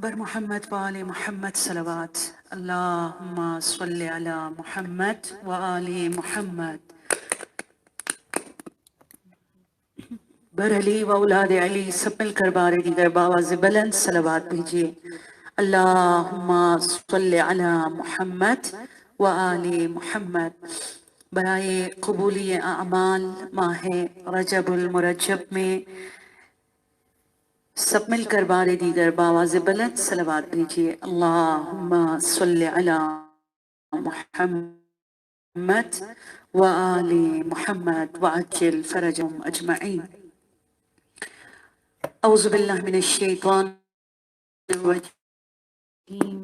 بر محمد وآل محمد صلوات اللہم صلی علی محمد وآل محمد بر علی و اولاد علی سب مل کر بار دیگر باواز بلند صلوات بھیجئے اللہم صلی علی محمد وآل محمد برائے قبولی اعمال ماہ رجب المرجب میں سب مل کر بار دیگر باواز بلند صلوات بھیجئے اللہم صلی علی محمد وآل محمد وعجل فرجهم اجمعین اعوذ باللہ من الشیطان الرجیم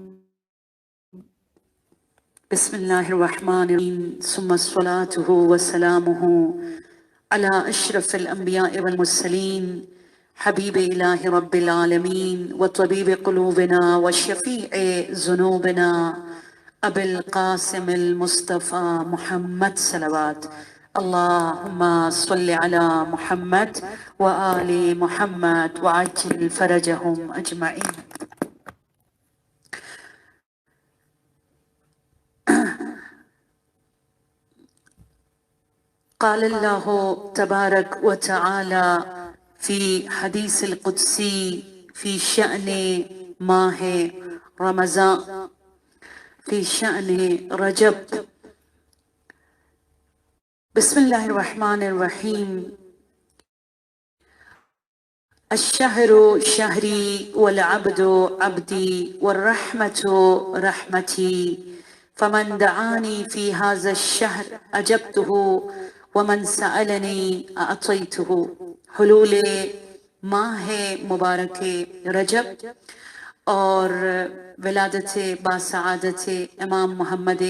بسم اللہ الرحمن الرحیم ثم الصلاة والسلامہ علی اشرف الانبیاء والمرسلین حبیب الہ رب العالمین وطبیب قلوبنا وشفیع ذنوبنا ابی القاسم المصطفى محمد صلوات اللہم صلی علی محمد وآل محمد وعجل فرجهم اجمعین قال اللہ تبارک وتعالی فی حدیث القدسی فی شأن ماہ رمضان فی شأن رجب بسم اللہ الرحمن الرحیم الشہر شہری والعبد عبدی والرحمة رحمتی فمن دعانی فی هذا الشہر اجبته ومن سألنی اعطیته حلول ماہ مبارک رجب اور ولادت باسعادت امام محمد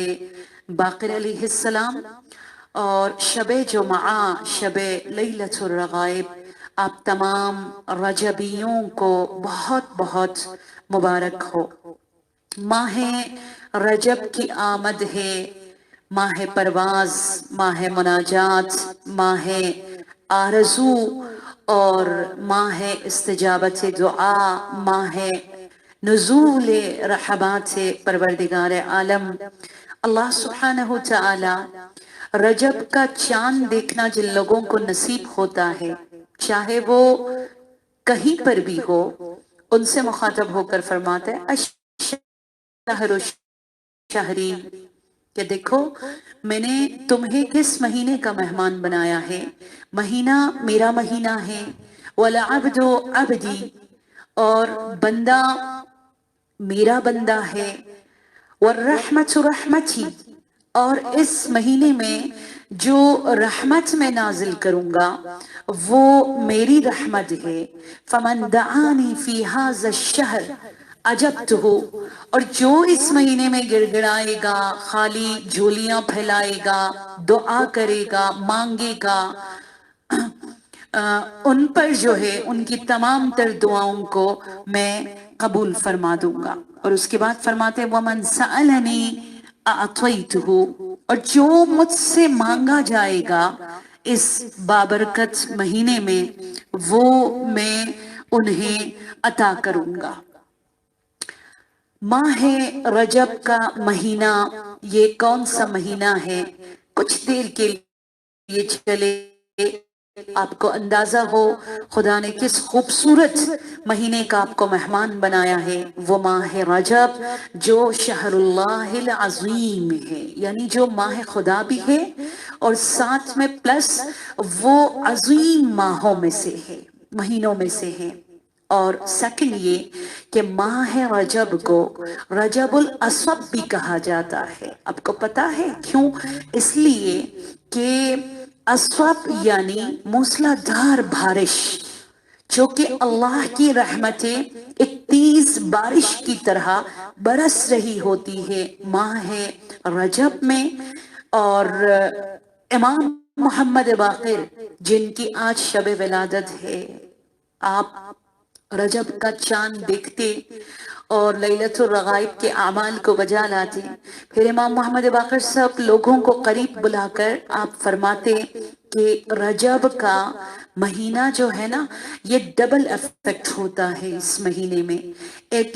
باقر علیہ السلام اور شب جمعہ شب لیلۃ الرغائب آپ تمام رجبیوں کو بہت بہت مبارک ہو۔ ماہ رجب کی آمد ہے ماہ پرواز، ماہ مناجات، ماہ آرزو اور ماہ استجابت دعا، ماہ نزول رحمات پروردگار عالم اللہ سبحانہ وتعالی رجب کا چاند دیکھنا جن لوگوں کو نصیب ہوتا ہے چاہے وہ کہیں پر بھی ہو ان سے مخاطب ہو کر فرماتا ہے الشہر شہری کہ دیکھو میں نے تمہیں کس مہینے کا مہمان بنایا ہے، مہینہ میرا مہینہ ہے، والعبد عبدی اور بندہ میرا بندہ ہے، والرحمت رحمتی اور اس مہینے میں جو رحمت میں نازل کروں گا وہ میری رحمت ہے، فمن دعانی فی هذا الشہر عجبتہ اور جو اس مہینے میں گڑ گڑائے گا، خالی جھولیاں پھیلائے گا، دعا کرے گا، مانگے گا، ان پر جو ہے ان کی تمام تر دعاؤں کو میں قبول فرما دوں گا۔ اور اس کے بعد فرماتے وَمَنْ سَأَلَنِي أَعْطَيْتُهُ اور جو مجھ سے مانگا جائے گا اس بابرکت مہینے میں وہ میں انہیں عطا کروں گا۔ ماہ رجب کا مہینہ یہ کون سا مہینہ ہے؟ کچھ دیر کے لیے چلے آپ کو اندازہ ہو خدا نے کس خوبصورت مہینے کا آپ کو مہمان بنایا ہے، وہ ماہ رجب جو شہر اللہ العظیم ہے، یعنی جو ماہ خدا بھی ہے اور ساتھ میں پلس وہ عظیم ماہوں میں سے ہے، مہینوں میں سے ہے۔ اور سیکنڈ یہ کہ ماہ رجب کو رجب الاسود بھی کہا جاتا ہے۔ آپ کو پتا ہے کیوں؟ اس لیے کہ اسود یعنی موسلادھار بارش جو کہ اللہ کی رحمتیں ایک تیز بارش کی طرح برس رہی ہوتی ہے ماہ رجب میں۔ اور امام محمد باقر جن کی آج شب ولادت ہے، آپ رجب کا چاند دیکھتے اور لیلۃ الرغائب کے اعمال کو بجا لاتے، پھر امام محمد باقر سب لوگوں کو قریب بلا کر آپ فرماتے کہ رجب کا مہینہ جو ہے نا یہ ڈبل ایفیکٹ ہوتا ہے اس مہینے میں۔ ایک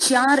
4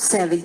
7।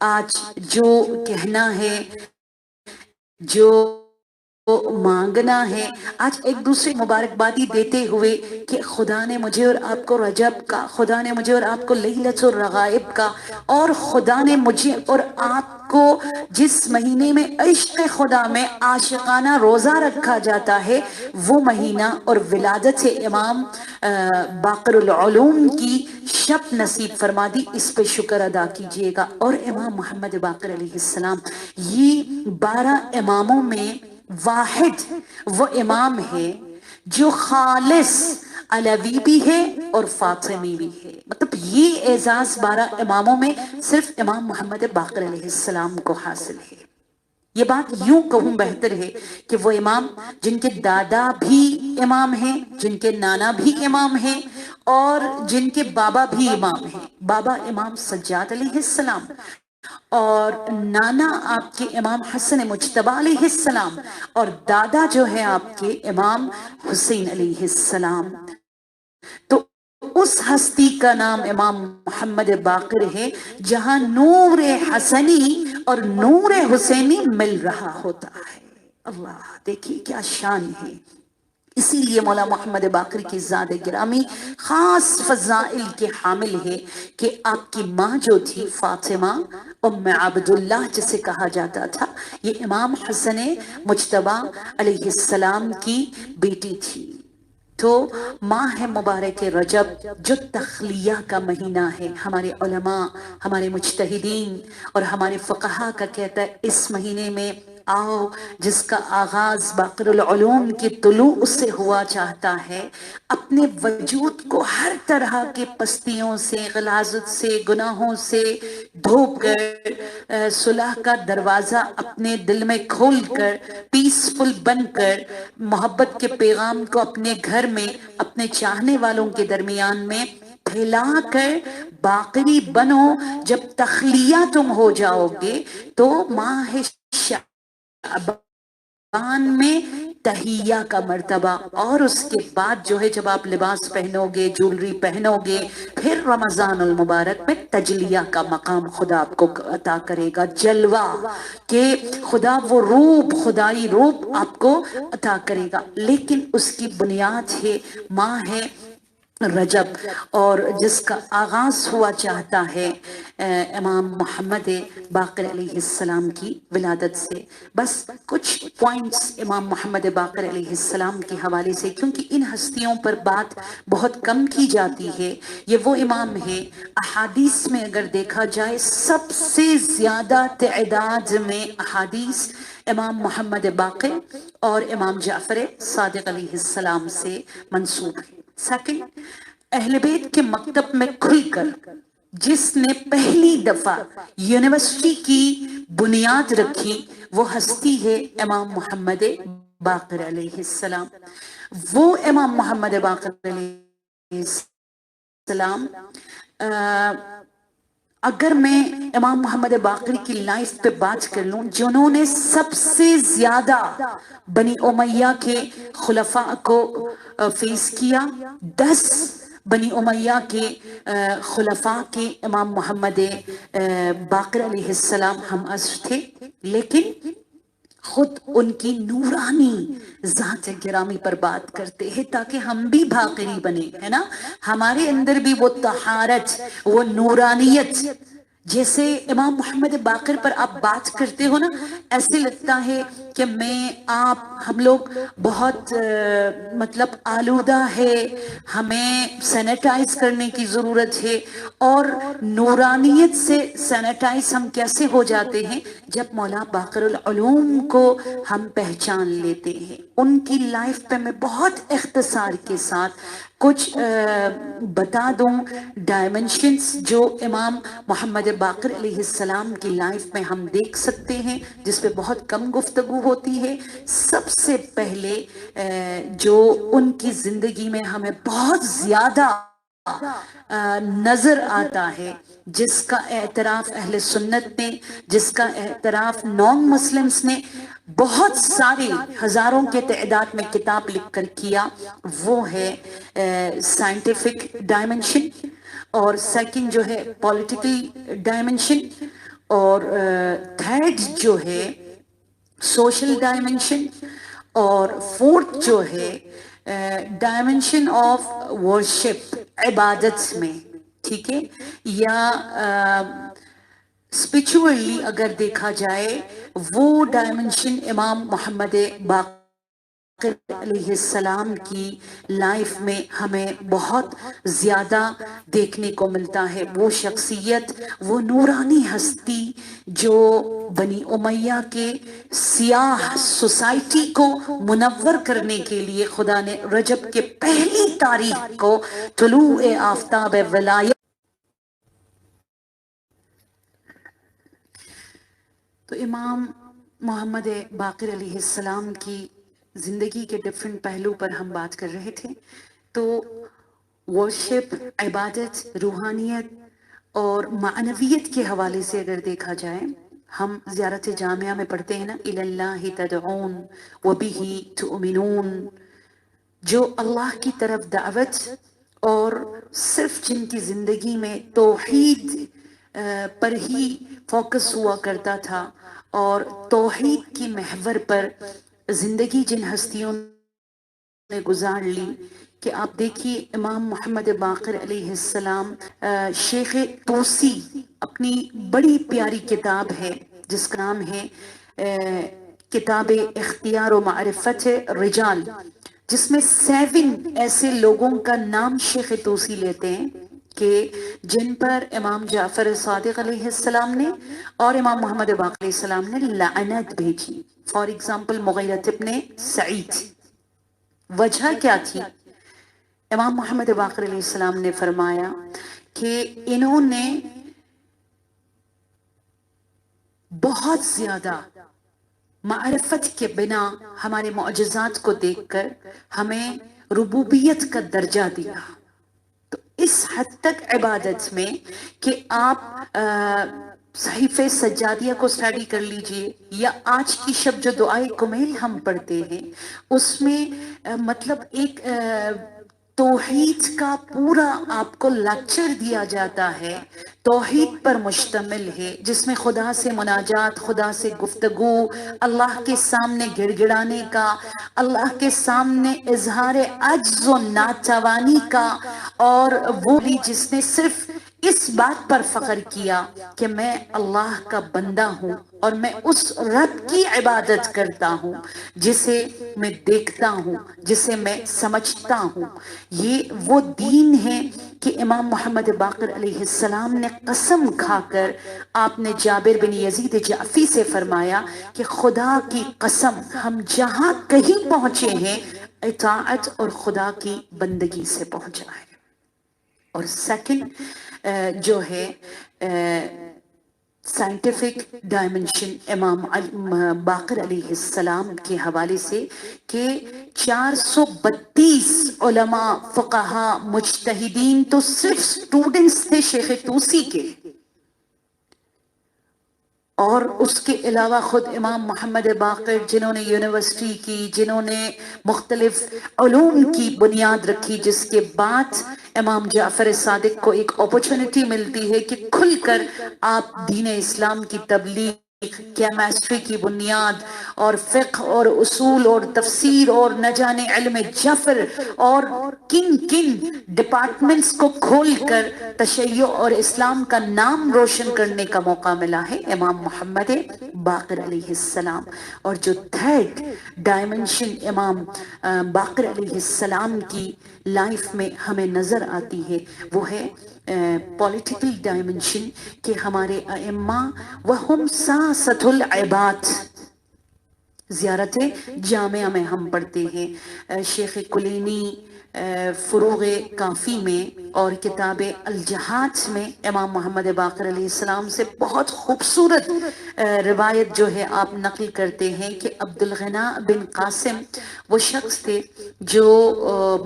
آج جو کہنا ہے، جو مانگنا ہے، آج ایک دوسرے مبارکبادی دیتے ہوئے کہ خدا نے مجھے اور آپ کو رجب کا، خدا نے مجھے اور آپ کو لیلۃ الرغائب کا، اور خدا نے مجھے اور آپ کو جس مہینے میں عشق خدا میں عاشقانہ روزہ رکھا جاتا ہے وہ مہینہ اور ولادت امام باقر العلوم کی شب نصیب فرما دی، اس پہ شکر ادا کیجئے گا۔ اور امام محمد باقر علیہ السلام یہ 12 اماموں میں واحد وہ امام ہے جو خالص علوی بھی ہے اور فاطمی بھی ہے، مطلب یہ اعزاز 12 اماموں میں صرف امام محمد باقر علیہ السلام کو حاصل ہے۔ یہ بات یوں کہوں بہتر ہے کہ وہ امام جن کے دادا بھی امام ہیں، جن کے نانا بھی امام ہیں، اور جن کے بابا بھی امام ہیں، بابا امام سجاد علیہ السلام اور نانا آپ کے امام حسن مجتبی علیہ السلام، اور دادا جو ہے آپ کے امام حسین علیہ السلام، تو اس ہستی کا نام امام محمد باقر ہے جہاں نور حسنی اور نور حسینی مل رہا ہوتا ہے۔ اللہ دیکھیے کیا شان ہے۔ اسی لیے مولا محمد باقر کی ذات گرامی خاص فضائل کے حامل ہے کہ آپ کی ماں جو تھی فاطمہ ام عبداللہ جسے کہا جاتا تھا، یہ امام حسن مجتبی علیہ السلام کی بیٹی تھی۔ تو ماہ مبارک رجب جو تخلیہ کا مہینہ ہے، ہمارے علماء، ہمارے مجتہدین اور ہمارے فقہا کا کہتا ہے اس مہینے میں آؤ، جس کا آغاز باقر العلوم کی طلوع سے ہوا چاہتا ہے، اپنے وجود کو ہر طرح کے پستیوں سے، غلاظت سے، گناہوں سے دھوپ کر، صلح کا دروازہ اپنے دل میں کھول کر، پیسفل بن کر، محبت کے پیغام کو اپنے گھر میں، اپنے چاہنے والوں کے درمیان میں پھیلا کر باقری بنو۔ جب تخلیہ تم ہو جاؤ گے تو ماہ شعبان میں تہیہ کا مرتبہ، اور اس کے بعد جو ہے جب آپ لباس پہنو گے، جولری پہنو گے، پھر رمضان المبارک میں تجلیہ کا مقام خدا آپ کو عطا کرے گا، جلوہ کہ خدا وہ روپ، خدائی روپ آپ کو عطا کرے گا۔ لیکن اس کی بنیاد ہے ماہ ہے رجب، اور جس کا آغاز ہوا چاہتا ہے امام محمد باقر علیہ السلام کی ولادت سے۔ بس کچھ پوائنٹس امام محمد باقر علیہ السلام کے حوالے سے، کیونکہ ان ہستیوں پر بات بہت کم کی جاتی ہے۔ یہ وہ امام ہے، احادیث میں اگر دیکھا جائے سب سے زیادہ تعداد میں احادیث امام محمد باقر اور امام جعفر صادق علیہ السلام سے منسوب ہے۔ سیکنڈ، اہل بیت کے مکتب میں کھل کر جس نے پہلی دفعہ یونیورسٹی کی بنیاد رکھی وہ ہستی ہے امام محمد باقر علیہ السلام۔ وہ امام محمد باقر علیہ السلام، اگر میں امام محمد باقر کی لائف پہ بات کر لوں، جنہوں نے سب سے زیادہ بنی امیہ کے خلفاء کو فیس کیا، 10 بنی امیہ کے خلفاء کے امام محمد باقر علیہ السلام ہم عصر تھے، لیکن خود ان کی نورانی ذات گرامی پر بات کرتے ہیں تاکہ ہم بھی باقری بنے، ہے نا، ہمارے اندر بھی وہ طہارت، وہ نورانیت۔ جیسے امام محمد باقر پر آپ بات کرتے ہو نا، ایسے لگتا ہے کہ میں آپ ہم لوگ بہت مطلب آلودہ ہے، ہمیں سینیٹائز کرنے کی ضرورت ہے، اور نورانیت سے سینیٹائز ہم کیسے ہو جاتے ہیں جب مولا باقر العلوم کو ہم پہچان لیتے ہیں۔ ان کی لائف پہ میں بہت اختصار کے ساتھ کچھ بتا دوں ڈائمنشنز جو امام محمد باقر علیہ السلام کی لائف میں ہم دیکھ سکتے ہیں، جس پہ بہت کم گفتگو ہوتی ہے۔ سب سے پہلے جو ان کی زندگی میں ہمیں بہت زیادہ نظر آتا ہے، جس کا اعتراف اہل سنت نے، جس کا اعتراف نان مسلمز نے بہت سارے ہزاروں کے تعداد میں کتاب لکھ کر کیا، وہ ہے سائنٹیفک ڈائمنشن، اور سیکنڈ جو ہے پولیٹیکل ڈائمنشن، اور تھرڈ جو ہے سوشل ڈائمنشن، اور فورتھ جو ہے ڈائمنشن آف ورشپ، عبادت میں، ٹھیک ہے، یا اسپرچولی اگر دیکھا جائے وہ ڈائمنشن امام محمد باقر علیہ السلام کی لائف میں ہمیں بہت زیادہ دیکھنے کو ملتا ہے۔ وہ شخصیت، وہ نورانی ہستی جو بنی امیہ کے سیاہ سوسائٹی کو منور کرنے کے لیے خدا نے رجب کے پہلی تاریخ کو طلوع آفتاب ولایت، تو امام محمد باقر علیہ السلام کی زندگی کے ڈیفرنٹ پہلو پر ہم بات کر رہے تھے۔ تو ورشپ، عبادت، روحانیت اور معنویت کے حوالے سے اگر دیکھا جائے، ہم زیارت جامعہ میں پڑھتے ہیں نا، اِلَى اللَّهِ تَدْعُونَ وَبِهِ تُؤْمِنُونَ، جو اللہ کی طرف دعوت اور صرف جن کی زندگی میں توحید پر ہی فوکس ہوا کرتا تھا اور توحید کی محور پر زندگی جن ہستیوں نے گزار لی، کہ آپ دیکھیے امام محمد باقر علیہ السلام، شیخ توسی اپنی بڑی پیاری کتاب ہے جس کا نام ہے کتاب اختیار و معرفت رجال، جس میں 7 ایسے لوگوں کا نام شیخ توسی لیتے ہیں کہ جن پر امام جعفر صادق علیہ السلام نے اور امام محمد باقر علیہ السلام نے لعنت بھیجی۔ فار ایگزامپل مغیرہ ابن سعید، وجہ کیا تھی؟ امام محمد باقر علیہ السلام نے فرمایا کہ انہوں نے بہت زیادہ معرفت کے بنا ہمارے معجزات کو دیکھ کر ہمیں ربوبیت کا درجہ دیا۔ تو اس حد تک عبادت میں کہ آپ صحیفہ سجادیہ کو سٹڈی کر لیجئے، یا آج کی شب جو دعائے کمیل ہم پڑھتے ہیں، اس میں مطلب ایک توحید کا پورا آپ کو لیکچر دیا جاتا ہے، توحید پر مشتمل ہے، جس میں خدا سے مناجات، خدا سے گفتگو، اللہ کے سامنے گڑ گڑانے کا، اللہ کے سامنے اظہار عجز و ناتوانی کا، اور وہ بھی جس نے صرف اس بات پر فخر کیا کہ میں اللہ کا بندہ ہوں اور میں اس رب کی عبادت کرتا ہوں جسے میں دیکھتا ہوں، جسے میں سمجھتا ہوں۔ یہ وہ دین ہے کہ امام محمد باقر علیہ السلام نے قسم کھا کر، آپ نے جابر بن یزید جعفی سے فرمایا کہ خدا کی قسم ہم جہاں کہیں پہنچے ہیں اطاعت اور خدا کی بندگی سے پہنچا ہے۔ اور سیکنڈ جو ہے سائنٹیفک ڈائمنشن امام باقر علیہ السلام کے حوالے سے، کہ 432 علماء، فقہا، مجتہدین تو صرف سٹوڈنٹس تھے شیخ توسی کے، اور اس کے علاوہ خود امام محمد باقر جنہوں نے یونیورسٹی کی، جنہوں نے مختلف علوم کی بنیاد رکھی، جس کے بعد امام جعفر صادق کو ایک اپورچونٹی ملتی ہے کہ کھل کر آپ دین اسلام کی تبلیغ، کیمسٹری کی بنیاد اور فقہ اور اصول اور تفسیر اور نہ جانے علم جفر اور کن ڈپارٹمنٹس کو کھول کر تشیع اور اسلام کا نام روشن کرنے کا موقع ملا ہے امام محمد باقر علیہ السلام۔ اور جو تھرڈ ڈائمنشن امام باقر علیہ السلام کی لائف میں ہمیں نظر آتی ہے، وہ ہے پولیٹیکل ڈائمنشن، کہ ہمارے ائمہ وہم ساست العباد، زیارت جامعہ میں ہم پڑھتے ہیں، شیخ کلینی فروغ کافی میں اور کتاب الجہاد میں امام محمد باقر علیہ السلام سے بہت خوبصورت روایت جو ہے آپ نقل کرتے ہیں کہ عبدالغنی بن قاسم وہ شخص تھے جو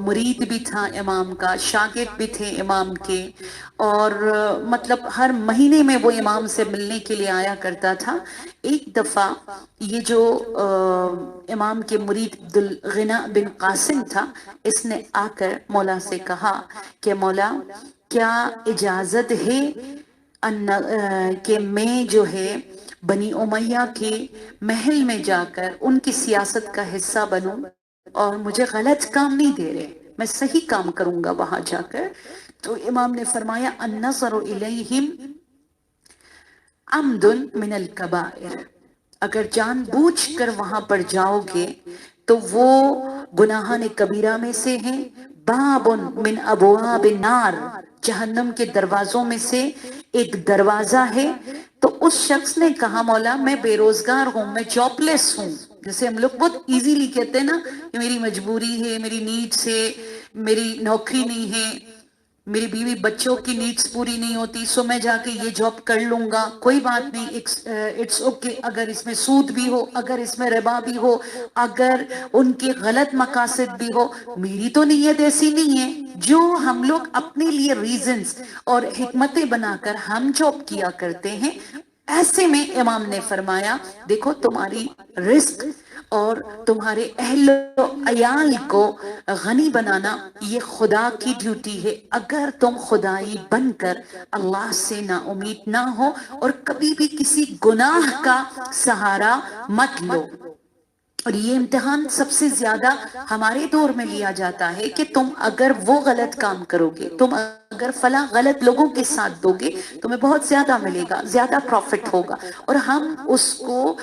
مرید بھی تھا امام کا، شاگرد بھی تھے امام کے، اور مطلب ہر مہینے میں وہ امام سے ملنے کے لیے آیا کرتا تھا۔ ایک دفعہ یہ جو امام کے مرید عبدالغنی بن قاسم تھا، اس نے آ کر مولا سے کہا کہ مولا کیا اجازت ہے کہ میں جو ہے بنی امیہ کے محل میں جا کر ان کی سیاست کا حصہ بنوں، اور مجھے غلط کام نہیں دے رہے، میں صحیح کام کروں گا وہاں جا کر۔ تو امام نے فرمایا النظر الیہم عمد من الکبائر، اگر جان بوجھ کر وہاں پر جاؤ گے تو وہ گناہان کبیرہ میں سے ہیں۔ باب من ابواب النار، جہنم کے دروازوں میں سے ایک دروازہ ہے۔ تو اس شخص نے کہا مولا میں بے روزگار ہوں، میں جاب لیس ہوں، جیسے ہم لوگ بہت ایزیلی کہتے ہیں نا کہ میری مجبوری ہے، میری نیڈس ہے، میری نوکری نہیں ہے، میری بیوی بچوں کی نیڈس پوری نہیں ہوتی، سو میں جا کے یہ جاب کر لوں گا، کوئی بات نہیں، اٹس اوکے، اگر اس میں سود بھی ہو، اگر اس میں ربا بھی ہو، اگر ان کے غلط مقاصد بھی ہو، میری تو نیت ایسی نہیں ہے۔ جو ہم لوگ اپنے لیے ریزنز اور حکمتیں بنا کر ہم جاب کیا کرتے ہیں، ایسے میں امام نے فرمایا دیکھو تمہاری رزق اور تمہارے اہل و عیال کو غنی بنانا یہ خدا کی ڈیوٹی ہے، اگر تم خدائی بن کر اللہ سے نا امید نہ ہو اور کبھی بھی کسی گناہ کا سہارا مت لو۔ اور یہ امتحان سب سے زیادہ ہمارے دور میں لیا جاتا ہے کہ تم اگر وہ غلط کام کرو گے، تم اگر فلاں غلط لوگوں کے ساتھ دو گے، تمہیں بہت زیادہ ملے گا، زیادہ پروفٹ ہوگا، اور ہم اس کو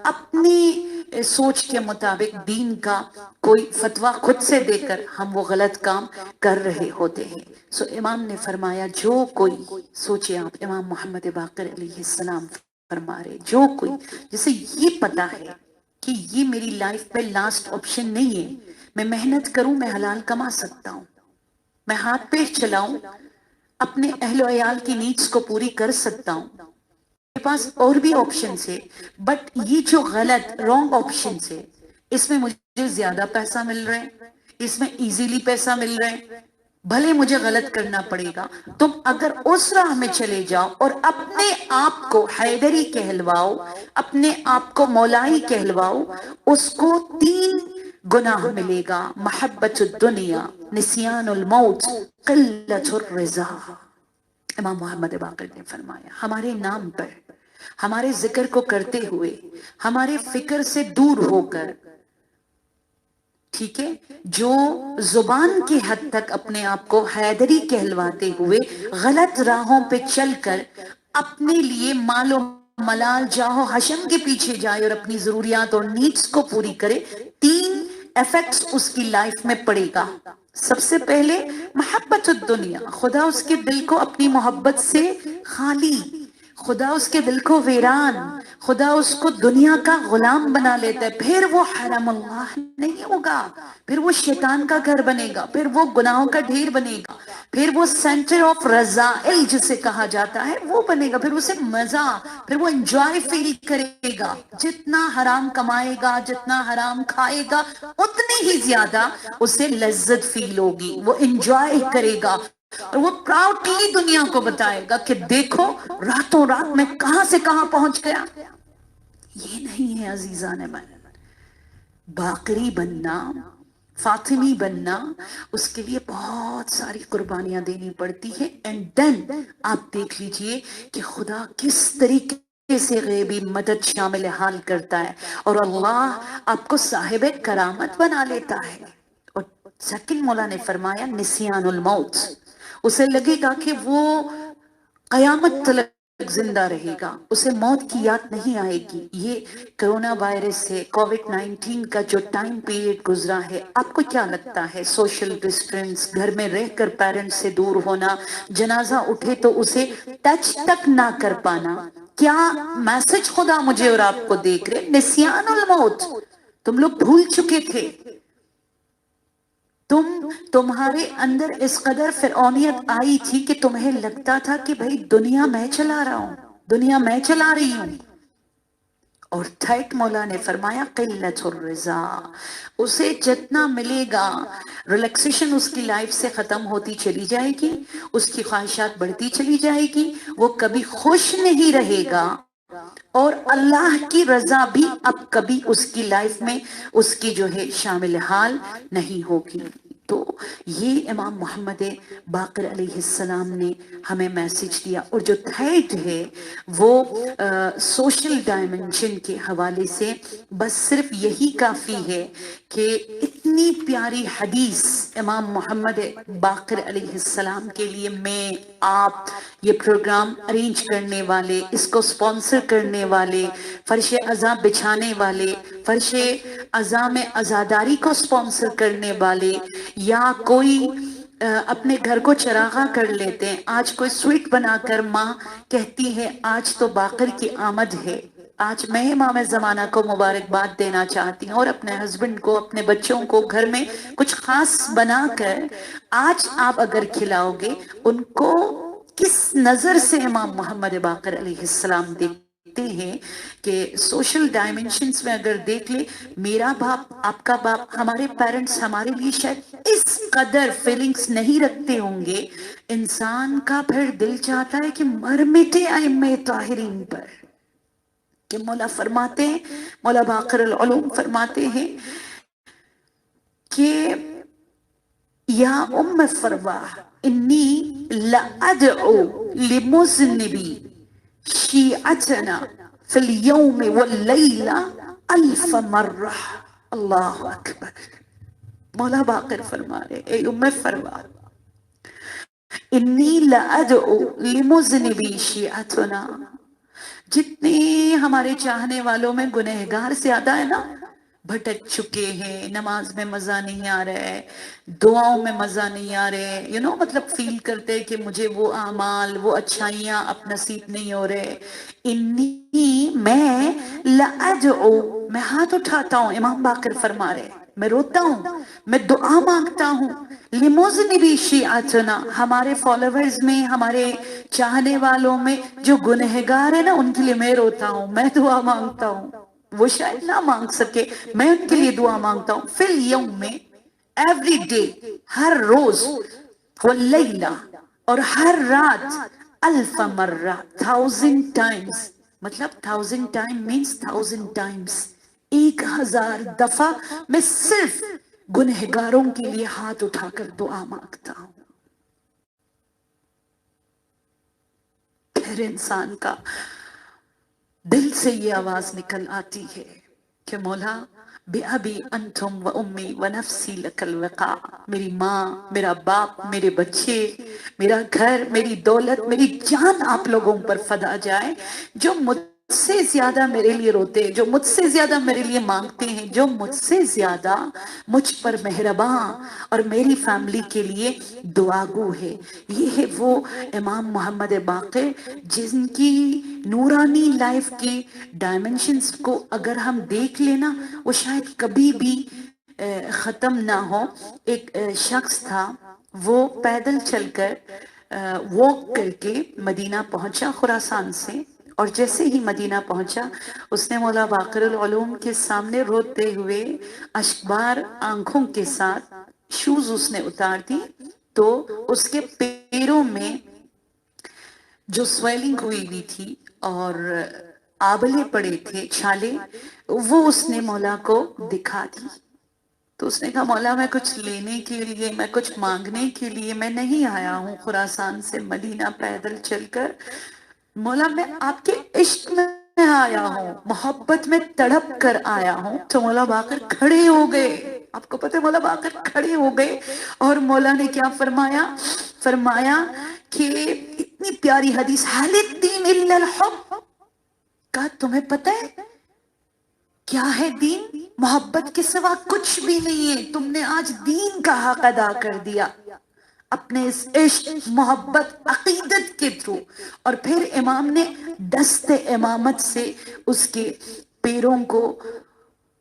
اپنی سوچ کے مطابق دین کا کوئی فتویٰ خود سے دے کر ہم وہ غلط کام کر رہے ہوتے ہیں۔ سو امام نے فرمایا جو کوئی، سوچے آپ امام محمد باقر علیہ السلام فرما رہے، جو کوئی جسے یہ پتا ہے کہ یہ میری لائف پہ لاسٹ آپشن نہیں ہے، میں محنت کروں، میں حلال کما سکتا ہوں، میں ہاتھ پیش چلاؤں، اپنے اہل و عیال کی نیڈس کو پوری کر سکتا ہوں، میرے پاس اور بھی آپشنز ہے، بٹ یہ جو غلط رانگ آپشنز ہے اس میں مجھے زیادہ پیسہ مل رہا ہے، اس میں ایزیلی پیسہ مل رہا ہے، بھلے مجھے غلط کرنا پڑے گا، تم اگر اس راہ میں چلے جاؤ اور اپنے آپ کو حیدری کہلواؤ، اپنے آپ کو مولائی کہلواؤ، اس کو 3 گناہ ملے گا: محبت الدنیا، نسیان الموت، قلت الرضا۔ امام محمد باقر نے فرمایا ہمارے نام پر، ہمارے ذکر کو کرتے ہوئے، ہمارے فکر سے دور ہو کر، ٹھیک ہے، جو زبان کی حد تک اپنے آپ کو حیدری کہلواتے ہوئے غلط راہوں پہ چل کر اپنے لیے مال و ملال جاہ و حشم کے پیچھے جائے اور اپنی ضروریات اور نیڈس کو پوری کرے، 3 ایفیکٹس اس کی لائف میں پڑے گا۔ سب سے پہلے محبت الدنیا، خدا اس کے دل کو اپنی محبت سے خالی، خدا اس کے دل کو ویران، خدا اس کو دنیا کا غلام بنا لیتا ہے، پھر وہ حرم اللہ نہیں ہوگا، پھر وہ شیطان کا گھر بنے گا، پھر وہ گناہوں کا ڈھیر بنے گا، پھر وہ سینٹر آف رذائل جسے کہا جاتا ہے وہ بنے گا، پھر اسے مزہ، پھر وہ انجوائے فیل کرے گا، جتنا حرام کمائے گا، جتنا حرام کھائے گا، اتنی ہی زیادہ اسے لذت فیل ہوگی، وہ انجوائے کرے گا، اور وہ پراؤڈلی دنیا کو بتائے گا کہ دیکھو راتوں رات میں کہاں سے کہاں پہنچ گیا۔ یہ نہیں ہے عزیزان من، باقری بننا، فاطمی بننا، اس کے لیے بہت ساری قربانیاں دینی پڑتی ہیں، اینڈ دین آپ دیکھ لیجئے کہ خدا کس طریقے سے غیبی مدد شامل حال کرتا ہے، اور اللہ آپ کو صاحب کرامت بنا لیتا ہے۔ اور سیکنڈ مولا نے فرمایا نسیان الموت، اسے لگے گا کہ وہ قیامت تک زندہ رہے گا، اسے موت کی یاد نہیں آئے گی۔ یہ کرونا وائرس سے کووڈ-19 کا جو ٹائم پیریڈ گزرا ہے، آپ کو کیا لگتا ہے؟ سوشل ڈسٹنس، گھر میں رہ کر پیرنٹس سے دور ہونا، جنازہ اٹھے تو اسے ٹچ تک نہ کر پانا، کیا میسج خدا مجھے اور آپ کو دیکھ رہے؟ نسیان الموت، تم لوگ بھول چکے تھے، تمہارے اندر اس قدر فرعونیت آئی تھی کہ تمہیں لگتا تھا کہ بھئی دنیا میں چلا رہا ہوں، دنیا میں چلا رہی ہوں۔ اور تھرڈ مولا نے فرمایا قلت الرضا، اسے جتنا ملے گا، ریلیکسیشن اس کی لائف سے ختم ہوتی چلی جائے گی، اس کی خواہشات بڑھتی چلی جائے گی، وہ کبھی خوش نہیں رہے گا، اور اللہ کی رضا بھی اب کبھی اس کی لائف میں اس کی جو ہے شامل حال نہیں ہوگی۔ تو یہ امام محمد باقر علیہ السلام نے ہمیں میسج دیا. اور جو تھرڈ ہے وہ سوشل ڈائمنشن کے حوالے سے بس صرف یہی کافی ہے کہ اتنی پیاری حدیث امام محمد باقر علیہ السلام کے لیے میں آپ یہ پروگرام ارینج کرنے والے، اس کو سپانسر کرنے والے، فرش عزا بچھانے والے، فرش عزا میں عزاداری کو سپانسر کرنے والے، یا کوئی اپنے گھر کو چراغاں کر لیتے ہیں. آج کوئی سویٹ بنا کر ماں کہتی ہے آج تو باقر کی آمد ہے. آج میں امام زمانہ کو مبارکباد دینا چاہتی ہوں، اور اپنے ہسبینڈ کو، اپنے بچوں کو گھر میں کچھ خاص بنا کر آج آپ اگر کھلاؤ گے ان کو کس نظر سے امام محمد باقر علیہ السلام دیکھتے ہیں کہ سوشل ڈائمنشنز میں اگر دیکھ لیں، میرا باپ، آپ کا باپ، ہمارے پیرنٹس ہمارے لیے شاید اس قدر فیلنگز نہیں رکھتے ہوں گے. انسان کا پھر دل چاہتا ہے کہ مر مٹے ائمہ طاہرین پر. کہ مولا فرماتے ہیں، مولا باقر العلوم فرماتے ہیں کہ یا ام فرواح انی لأدعو لمذنبی شیعتنا فی اليوم واللیلہ 1000 مرہ. اللہ اکبر. مولا باقر فرما رہے اے ام فرواح انی لأدعو لمذنبی شیعتنا، جتنے ہمارے چاہنے والوں میں گنہگار زیادہ ہے نا، بھٹک چکے ہیں، نماز میں مزہ نہیں آ رہا ہے، دعاؤں میں مزہ نہیں آ رہے ہیں، مطلب فیل کرتے کہ مجھے وہ اعمال، وہ اچھائیاں اب نصیب نہیں ہو رہے. انی میں لأدعو، میں ہاتھ اٹھاتا ہوں، امام باقر فرما رہے میں روتا ہوں، میں دعا مانگتا ہوں، لمذنبی شیعتنا، ہمارے فالوورز میں، ہمارے چاہنے والوں میں جو گنہگار ہے نا ان کے لیے میں روتا ہوں، میں دعا مانگتا ہوں. وہ شاید نہ مانگ سکے، میں ان کے لیے دعا مانگتا ہوں. فی اليوم میں، ایوری ڈے، ہر روز، واللیلہ، اور ہر رات، 1000 مرہ، 1000 ٹائمز. مطلب 1000 ٹائم مینز 1000 ٹائمز، 1000 دفعہ میں صرف گنہگاروں کے لیے ہاتھ اٹھا کر دعا مانگتا ہوں. پھر انسان کا دل سے یہ آواز نکل آتی ہے کہ مولا بِأَبِي أَنْتُمْ وَأُمِّي وَنَفْسِي لَكَ الْوِقَاء، میری ماں، میرا باپ، میرے بچے، میرا گھر، میری دولت، میری جان آپ لوگوں پر فدا جائے، جو مجھ سے زیادہ میرے لیے روتے ہیں، جو مجھ سے زیادہ میرے لیے مانگتے ہیں، جو مجھ سے زیادہ مجھ پر مہرباں اور میری فیملی کے لیے دعاگو ہے. یہ ہے وہ امام محمد باقر جن کی نورانی لائف کی ڈائمنشنز کو اگر ہم دیکھ لینا وہ شاید کبھی بھی ختم نہ ہو. ایک شخص تھا، وہ پیدل چل کر واک کر کے مدینہ پہنچا خراسان سے، اور جیسے ہی مدینہ پہنچا اس نے مولا باقر العلوم کے سامنے روتے ہوئے اشکبار آنکھوں کے ساتھ شوز اس نے اتار دی، تو اس کے پیروں میں جو سویلنگ ہوئی بھی تھی اور آبلے پڑے تھے، چھالے، وہ اس نے مولا کو دکھا دی. تو اس نے کہا مولا میں کچھ لینے کے لیے، میں کچھ مانگنے کے لیے میں نہیں آیا ہوں خراسان سے مدینہ پیدل چل کر، مولا میں آپ کے عشق میں آیا ہوں، محبت میں تڑپ کر آیا ہوں. تو مولا باقر کھڑے ہو گئے. آپ کو پتہ ہے مولا باقر کھڑے ہو گئے اور مولا نے کیا فرمایا؟ فرمایا کہ اتنی پیاری حدیث، حَلِ الدِّینِ إِلَّا الْحُبِّ، کہا تمہیں پتہ ہے کیا ہے دین؟ محبت کے سوا کچھ بھی نہیں ہے. تم نے آج دین کا حق ادا کر دیا اپنے اس عشق، محبت، عقیدت کے تھرو. اور پھر امام نے دست امامت سے اس کے پیروں کو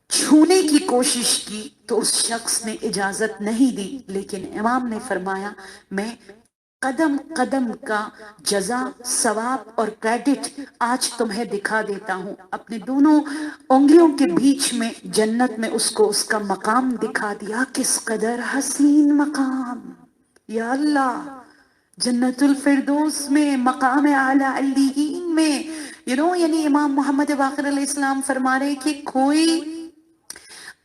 چھونے کی کوشش کی تو اس شخص نے اجازت نہیں دی، لیکن امام نے فرمایا میں قدم قدم کا جزا، ثواب اور کریڈٹ آج تمہیں دکھا دیتا ہوں. اپنے دونوں انگلیوں کے بیچ میں جنت میں اس کو اس کا مقام دکھا دیا. کس قدر حسین مقام، یا اللہ! جنت الفردوس میں، مقام اعلی علیین میں. یعنی امام محمد باقر علیہ السلام فرما رہے کہ کوئی